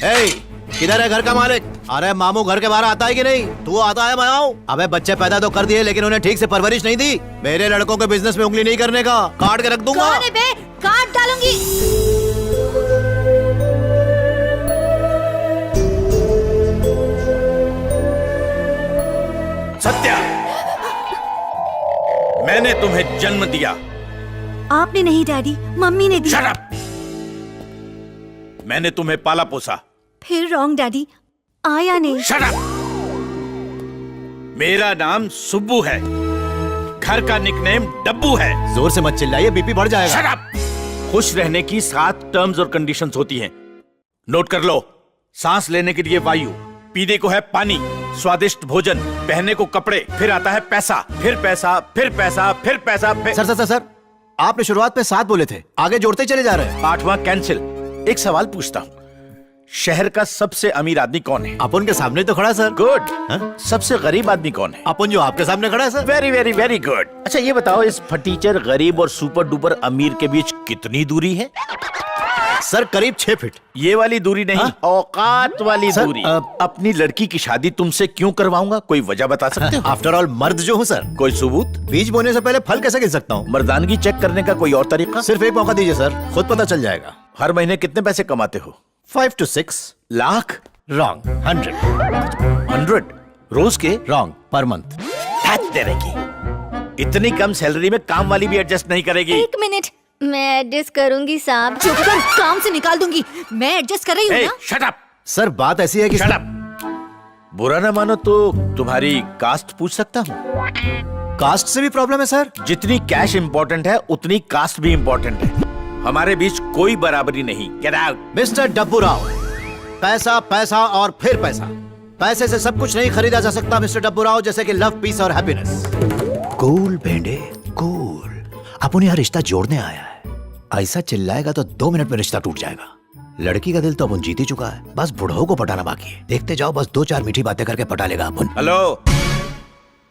ए, किधर है घर का मालिक? अरे मामू घर के बाहर आता है कि नहीं? तू आता है मैं आऊं? अबे बच्चे पैदा तो कर दिए लेकिन उन्हें ठीक से परवरिश नहीं दी। मेरे लड़कों के बिजनेस में उंगली नहीं करने का, काट के रख दूंगा। कौन है बे? काट डालूंगी। सत्या, मैंने तुम्हें जन्म दिया। आपने नहीं डैडी, मम्मी ने दिया। Shut up! मैंने तुम्हें पाला पोसा। फिर रॉन्ग डैडी, आया नहीं। Shut up! मेरा नाम सुब्बू है, घर का निकनेम डब्बू है। जोर से मत चिल्लाइए, बीपी बढ़ जाएगा। Shut up! खुश रहने की 7 टर्म्स और कंडीशंस होती हैं। नोट कर लो। सांस लेने के लिए वायु, पीने को है पानी, स्वादिष्ट भोजन, पहनने को कपड़े, फिर आता है पैसा, फिर पैसा, फिर पैसा, फिर पैसा, फिर... सर, आपने शुरुआत में 7 बोले थे, आगे जोड़ते ही चले जा रहे हैं। 8वां कैंसिल। एक सवाल पूछता हूँ, शहर का सबसे अमीर आदमी कौन है? अपन के सामने तो खड़ा है सर। गुड। सबसे गरीब आदमी कौन है? अपन जो आपके सामने खड़ा है sir. Very very very good. अच्छा ये बताओ, इस फटीचर गरीब और सुपर डुपर अमीर के बीच कितनी दूरी है? सर करीब 6 फीट। ये वाली दूरी नहीं, औकात वाली सर, दूरी। अपनी लड़की की शादी तुमसे क्यों करवाऊंगा, कोई वजह बता सकते हो? आफ्टर ऑल मर्द जो हूँ सर। कोई सबूत? बीज बोने से पहले फल कैसे गिन सकता हूँ? मर्दानगी चेक करने का कोई और तरीका? सिर्फ एक मौका दीजिए सर, खुद पता चल जाएगा। हर महीने कितने पैसे कमाते हो? 5 to 6 लाख? रॉन्ग। 100 रोज के? Wrong, per month. इतनी कम सैलरी में काम वाली भी एडजस्ट नहीं करेगी। एक मिनट, मैं एडजस्ट करूंगी साहब। चुप कर, काम से निकाल दूंगी। मैं एडजस्ट कर रही हूँ ना। Shut up! सर बात ऐसी है कि शट अप! बुरा ना मानो तो तुम्हारी कास्ट पूछ सकता हूँ? कास्ट से भी प्रॉब्लम है सर। जितनी कैश इंपॉर्टेंट है उतनी कास्ट भी इंपॉर्टेंट है। हमारे बीच कोई बराबरी नहीं। Get out! मिस्टर डब्बू राव, पैसा पैसा और फिर पैसा। पैसे से सब कुछ नहीं खरीदा जा सकता मिस्टर डब्बू राव, जैसे कि लव, पीस और हैप्पीनेस। कूल भेंडे कूल। अपन यहाँ रिश्ता जोड़ने आया है। ऐसा चिल्लाएगा तो 2 मिनट में रिश्ता टूट जाएगा। लड़की का दिल तो अपन जीत ही चुका है, बस बुढ़ऊ को पटाना बाकी है। देखते जाओ, बस 2-4 मीठी बातें करके पटा लेगा अपन। हेलो,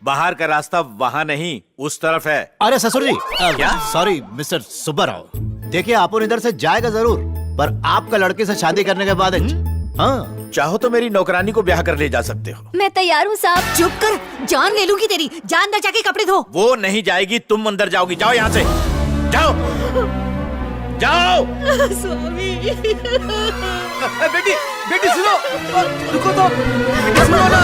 बाहर का रास्ता वहां नहीं, उस तरफ है। अरे ससुर जी, क्या? Sorry mister Subba Rao. देखिए अपन इधर से जाएगा जरूर, पर आपका लड़के से शादी करने के बाद हाँ, चाहो तो मेरी नौकरानी को ब्याह कर ले जा सकते हो। मैं तैयार हूँ साहब। चुप कर, जान ले लूंगी तेरी। जा अंदर जाके कपड़े धो। वो नहीं जाएगी, तुम अंदर जाओगी। जाओ यहाँ से, जाओ जाओ। स्वामी, बेटी बेटी सुनो, रुको तो, बेटी सुनो ना।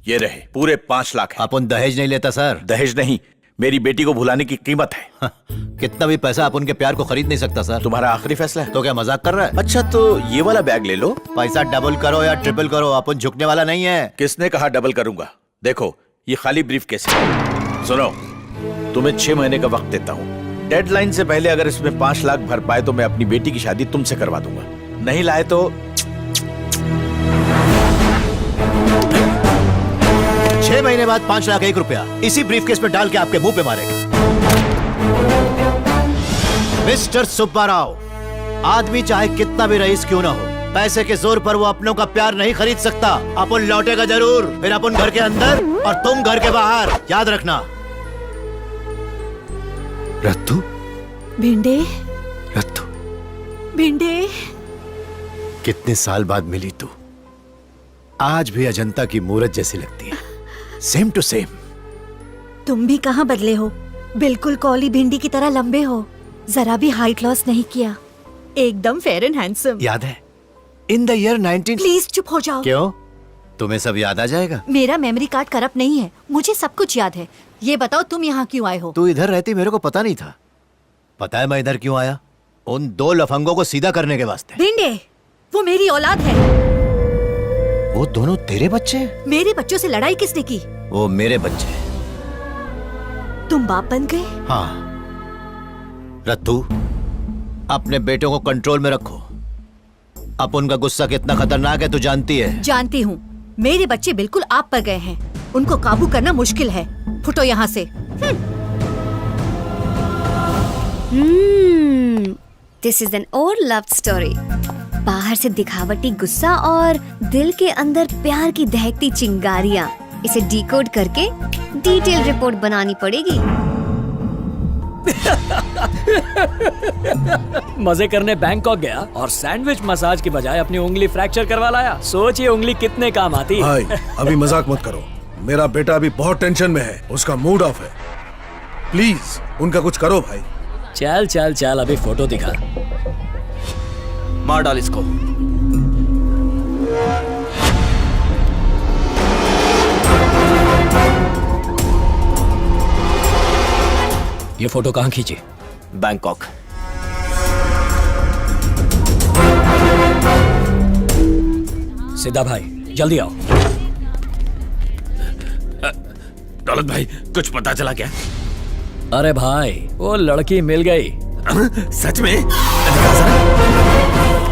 ये रहे पूरे 5 लाख है। अपन दहेज नहीं लेता सर। दहेज नहीं, मेरी बेटी को भुलाने की कीमत है। कितना भी पैसा अपन के प्यार को खरीद नहीं सकता सर। तुम्हारा आखिरी फैसला है। तो क्या मजाक कर रहा है? अच्छा तो ये वाला बैग ले लो। पैसा डबल करो या ट्रिपल करो, अपन झुकने वाला नहीं है। किसने कहा डबल करूंगा? देखो ये खाली ब्रीफ केस है। सुनो, तुम्हें 6 महीने का वक्त देता हूँ। डेडलाइन से पहले अगर इसमें 5 लाख भर पाए तो मैं अपनी बेटी की शादी तुमसे करवा दूंगा। नहीं लाए तो 6 महीने बाद 5 लाख 1 रुपया इसी ब्रीफकेस में डाल के आपके मुंह पे मारेगा। मिस्टर सुब्बा राव, आदमी चाहे कितना भी रईस क्यों ना हो, पैसे के जोर पर वो अपनों का प्यार नहीं खरीद सकता। अपन लौटेगा जरूर, फिर अपन घर के अंदर और तुम घर के बाहर, याद रखना। रत्तू, भिंडे, रत्तू, भिंडे। कितने साल बाद मिली तू, आज भी अजंता की मूरत जैसी लगती है। Same to same. तुम भी कहाँ बदले हो, बिल्कुल कौली भिंडी की तरह लंबे हो। जरा भी हाइट लॉस नहीं किया, एकदम फेयर एंड हैंडसम। याद है इन द ईयर 19... प्लीज चुप हो जाओ। क्यों, तुम्हें सब याद आ जाएगा? मेरा मेमोरी कार्ड करप्ट नहीं है, मुझे सब कुछ याद है। ये बताओ तुम यहाँ क्यों आए हो? तू इधर रहती मेरे को पता नहीं था। पता है मैं इधर क्यों आया? उन 2 लफंगों को सीधा करने के वास्ते। भिंडे, वो मेरी औलाद है। वो दोनों तेरे बच्चे? मेरे बच्चों से लड़ाई किसने की? वो मेरे बच्चे। तुम बाप बन गए? हाँ। रत्तू, अपने बेटों को कंट्रोल में रखो। अब उनका गुस्सा कितना खतरनाक है तू जानती है। जानती हूँ, मेरे बच्चे बिल्कुल आप पर गए हैं। उनको काबू करना मुश्किल है। फुटो यहाँ से। This is an old love story. बाहर से दिखावटी गुस्सा और दिल के अंदर प्यार की दहकती चिंगारियाँ। इसे डिकोड करके डिटेल रिपोर्ट बनानी पड़ेगी। मजे करने बैंकॉक गया और सैंडविच मसाज की बजाय अपनी उंगली फ्रैक्चर करवा लाया। सोचिए उंगली कितने काम आती। भाई अभी मजाक मत करो, मेरा बेटा अभी बहुत टेंशन में है, उसका मूड ऑफ है। प्लीज उनका कुछ करो भाई। चल चल चल, अभी फोटो दिखा। मार डाल इसको। ये फोटो कहाँ खींची? बैंकॉक। सीधा भाई जल्दी आओ। दौलत भाई कुछ पता चला क्या? अरे भाई वो लड़की मिल गई। सच में?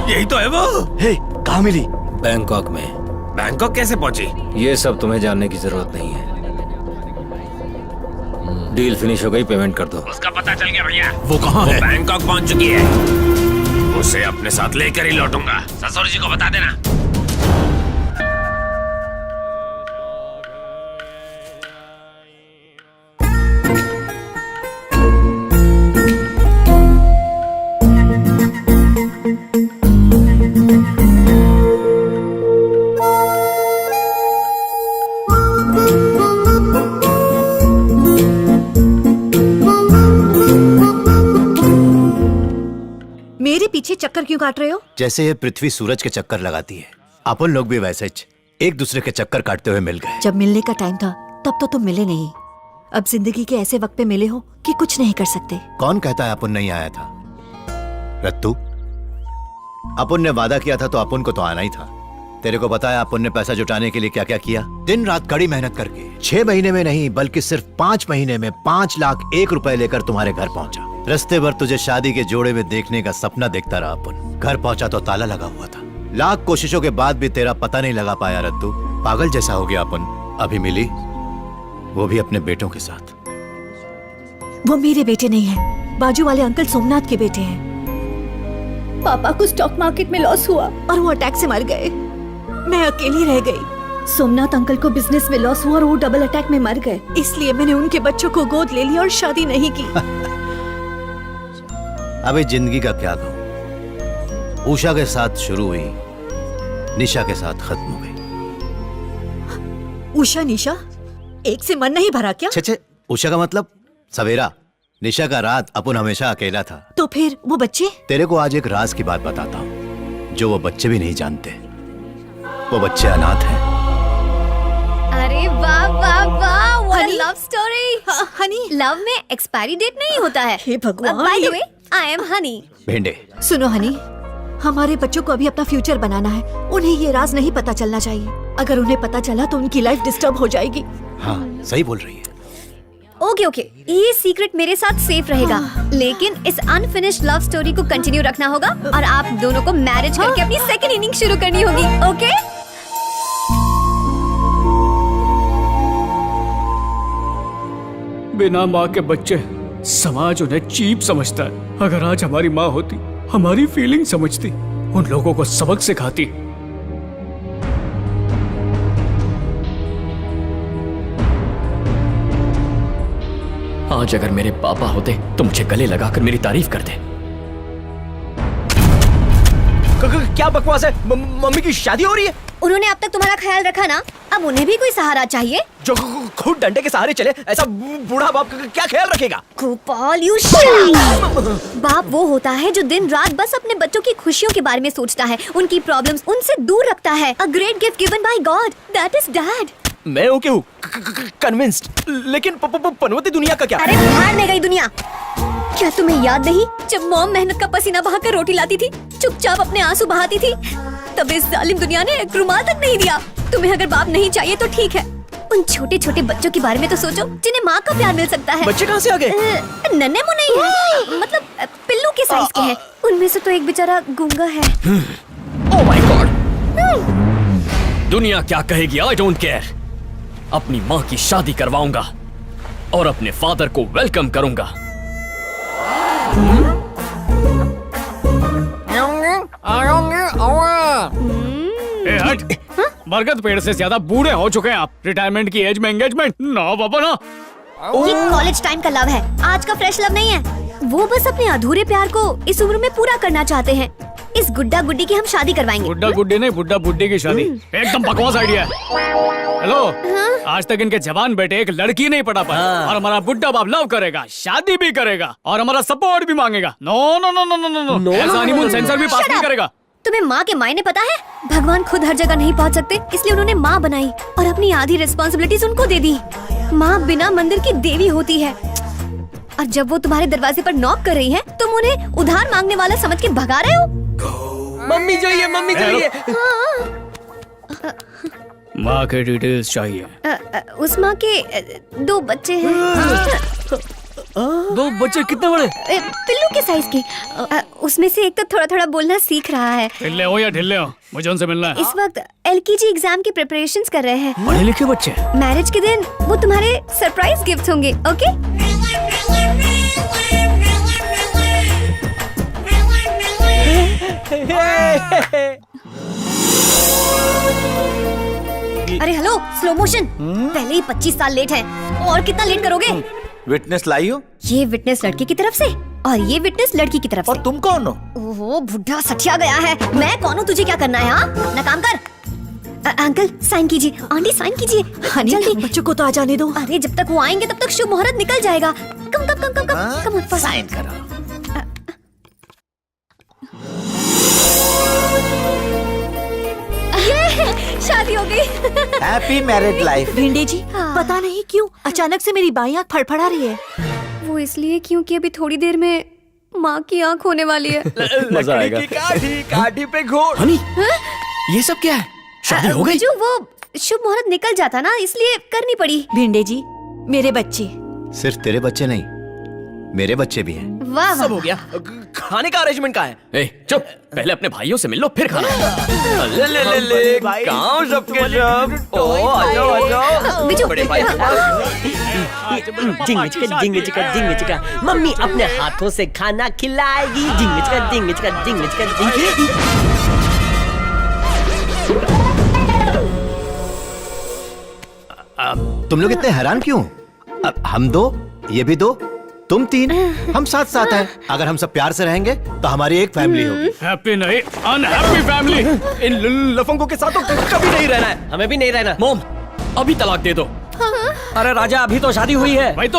यही तो है वो। हे, कहाँ मिली? बैंकॉक में। बैंकॉक कैसे पहुंची? ये सब तुम्हें जानने की जरूरत नहीं है। डील फिनिश हो गई, पेमेंट कर दो। उसका पता चल गया भैया। वो कहाँ है? बैंकॉक पहुंच चुकी है। उसे अपने साथ लेकर ही लौटूंगा। ससुर जी को बता देना। मेरे पीछे चक्कर क्यों काट रहे हो? जैसे ये पृथ्वी सूरज के चक्कर लगाती है, अपन लोग भी वैसे एक दूसरे के चक्कर काटते हुए मिल गए। जब मिलने का टाइम था तब तो तुम मिले नहीं। अब जिंदगी के ऐसे वक्त पे मिले हो कि कुछ नहीं कर सकते। कौन कहता है अपन नहीं आया था? रत्तू, अपन ने वादा किया था तो अपन को तो आना ही था। तेरे को पता है अपन ने पैसा जुटाने के लिए क्या क्या किया? दिन रात कड़ी मेहनत करके 6 महीने में नहीं बल्कि सिर्फ 5 महीने में 5,01,000 रुपए लेकर तुम्हारे घर पहुंचा। रास्ते भर तुझे शादी के जोड़े में देखने का सपना देखता रहा अपन। घर पहुंचा तो ताला लगा हुआ था। लाख कोशिशों के बाद भी तेरा पता नहीं लगा पाया रत्तू। पागल जैसा हो गया अपन। अभी मिली, वो भी अपने बेटों के साथ। वो मेरे बेटे नहीं है, बाजू वाले अंकल सोमनाथ के बेटे हैं। पापा को स्टॉक मार्केट में लॉस हुआ और वो अटैक से मर गए। मैं अकेली रह गई। सोमनाथ अंकल को बिजनेस में लॉस हुआ और वो डबल अटैक में मर गए। इसलिए मैंने उनके बच्चों को गोद ले लिया और शादी नहीं की। अबे जिंदगी का क्या कहूं? उषा के साथ शुरू हुई, निशा के साथ खत्म हो गई। उषा निशा एक से मन नहीं भरा क्या? छे, उषा का मतलब सवेरा, निशा का रात। अपन हमेशा अकेला था। तो फिर वो बच्चे? तेरे को आज एक राज की बात बताता हूँ जो वो बच्चे भी नहीं जानते। वो बच्चे अनाथ हैं। अरे वाह वाह वाह, what Honey? Love story. Honey, love में एक्सपायरी डेट नहीं होता है। हे भगवान, बाय द ये- वे, आई एम हनी। भेंडे, सुनो हनी, हमारे बच्चों को अभी अपना फ्यूचर बनाना है। उन्हें ये राज नहीं पता चलना चाहिए। अगर उन्हें पता चला तो उनकी लाइफ डिस्टर्ब हो जाएगी। हाँ सही बोल रही है। ओके ओके, ये सीक्रेट मेरे साथ सेफ रहेगा, लेकिन इस अनफिनिश्ड लव स्टोरी को कंटिन्यू रखना होगा और आप दोनों को मैरिज करके अपनी सेकंड इनिंग शुरू करनी होगी। ओके? बिना माँ के बच्चे, समाज उन्हें चीप समझता है। अगर आज हमारी माँ होती, हमारी फीलिंग समझती, उन लोगों को सबक सिखाती। आज अगर मेरे पापा होते तो मुझे गले लगाकर मेरी तारीफ करते। क्या बकवास है? मम्मी की शादी हो रही है। उन्होंने अब तक तुम्हारा ख्याल रखा ना, अब उन्हें भी कोई सहारा चाहिए। जो खुद डंडे के सहारे चले, ऐसा बूढ़ा बाप का क्या ख्याल रखेगा? Gopal, you shut. बाप वो होता है जो दिन रात बस अपने बच्चों की खुशियों के बारे में सोचता है, उनकी प्रॉब्लम्स उनसे दूर रखता है। A great gift given by God, that is dad. मैं ओके हूँ, कन्विंस्ड, लेकिन पनवती दुनिया का क्या? अरे भाड़ में गई दुनिया। क्या तुम्हें याद नहीं जब मॉम मेहनत का पसीना बहाकर रोटी लाती थी, चुपचाप अपने आंसू बहाती थी? तब इस जालिम दुनिया ने एक रुमाल तक नहीं दिया। तुम्हें अगर बाप नहीं चाहिए तो ठीक है, उन छोटे छोटे बच्चों के बारे में तो सोचो जिन्हें माँ का प्यार मिल सकता है। बच्चे कहाँ से आ गए? नन्हे मुन्ने ही हैं, मतलब पिल्लू के साइज के हैं। उनमें से तो एक बेचारा गूंगा है। ओह माय गॉड, दुनिया क्या कहेगी आई डोंट केयर। अपनी माँ की शादी करवाऊंगा और अपने फादर को वेलकम करूंगा। ए हट, बरगद पेड़ से ज्यादा बूढ़े हो चुके हैं आप। रिटायरमेंट की एज में एंगेजमेंट ना बाबा ना। ये कॉलेज टाइम का लव है, आज का फ्रेश लव नहीं है। वो बस अपने अधूरे प्यार को इस उम्र में पूरा करना चाहते हैं। इस गुड्डा गुड्डी की हम शादी करवाएंगे। बुड्ढा गुड्डी नहीं, बुड्ढा बुड्ढी की शादी। एकदम बकवास आइडिया है। हेलो, आज तक इनके जवान बेटे एक लड़की नहीं पटा पाए और हमारा बुड्ढा बाप लव करेगा, शादी भी करेगा और हमारा सपोर्ट भी मांगेगा। No no no no no no, ऐसा हनीमून सेंसर भी पास Shut नहीं up! करेगा। तुम्हें माँ के मायने पता है? भगवान खुद हर जगह नहीं पहुँच सकते, इसलिए उन्होंने माँ बनाई और अपनी आधी रिस्पॉन्सिबिलिटीज उनको दे दी। माँ बिना मंदिर की देवी होती है और जब वो तुम्हारे दरवाजे पर नॉक कर रही है, तुम उन्हें उधार मांगने वाला समझ के भगा रहे हो। मम्मी चाहिए, मम्मी चाहिए। माँ के डिटेल्स चाहिए। उस माँ के 2 बच्चे हैं। 2 बच्चे कितने बड़े? पिल्लू के साइज के। उसमें से एक तो थोड़ा थोड़ा बोलना सीख रहा है। ढिल्ले हो या ढिल्ले हो, मुझे उनसे मिलना है। इस वक्त LKG एग्जाम की प्रिपरेशंस कर रहे हैं। पढ़े लिखे बच्चे। मैरिज के दिन वो तुम्हारे सरप्राइज गिफ्ट होंगे। ओके? अरे हेलो, स्लो मोशन। पहले ही 25 साल लेट है और कितना लेट करोगे? विटनेस लाई हो? ये विटनेस लड़के की तरफ से और ये विटनेस लड़की की तरफ और से। तुम कौन हो? ओहो, बुढ़ा सठिया गया है। मैं कौन हूँ, तुझे क्या करना है? हाँ, अपना काम कर। अंकल साइन कीजिए, आंटी साइन कीजिए। हनी, जल्दी। बच्चों को तो आ जाने दो। अरे जब तक वो आएंगे तब तक शुभ मुहूर्त निकल जाएगा। कम कम कम कम कम कम ऑन, साइन करो। शादी हो गई। Happy married life. Bhinde ji, पता नहीं क्यों अचानक से मेरी बाई आंख फड़फड़ा रही है। वो इसलिए क्योंकि अभी थोड़ी देर में माँ की आंख होने वाली है। मजा आएगा। काठी काठी पे घोड़। हनी, ये सब क्या है? शादी हो गई? जो वो शुभ मुहूर्त निकल जाता ना, इसलिए करनी पड़ी। भिंडे जी, मेरे बच्चे। सिर्फ तेरे बच्चे नहीं, मेरे बच्चे भी हैं। वाह सब हो वाह। गया। खाने का अरेंजमेंट कहाँ है? ए, चुप। पहले अपने भाइयों से मिल लो, फिर खाना। ले ले ले ले, गाँव सबके सब। ओ आ जाओ आ जाओ। बिजू, बड़े भाई। जिंग चिका जिंग चिका जिंग चिका, मम्मी अपने हाथों से खाना खिलाएगी। जिंग चिका जिंग चिका जिंग चिका जिंग। तुम लोग इतने हैरान क्यों? अब हम 2, ये भी 2, तुम 3, हम साथ साथ हैं। अगर हम सब प्यार से रहेंगे तो हमारी एक फैमिली होगी। हैप्पी नहीं, अनहैप्पी फैमिली। इन लफंगों के साथ तो कभी नहीं रहना है। हमें भी नहीं रहना। मॉम, अभी तलाक दे दो। अरे राजा, अभी तो शादी हुई है। भाई तो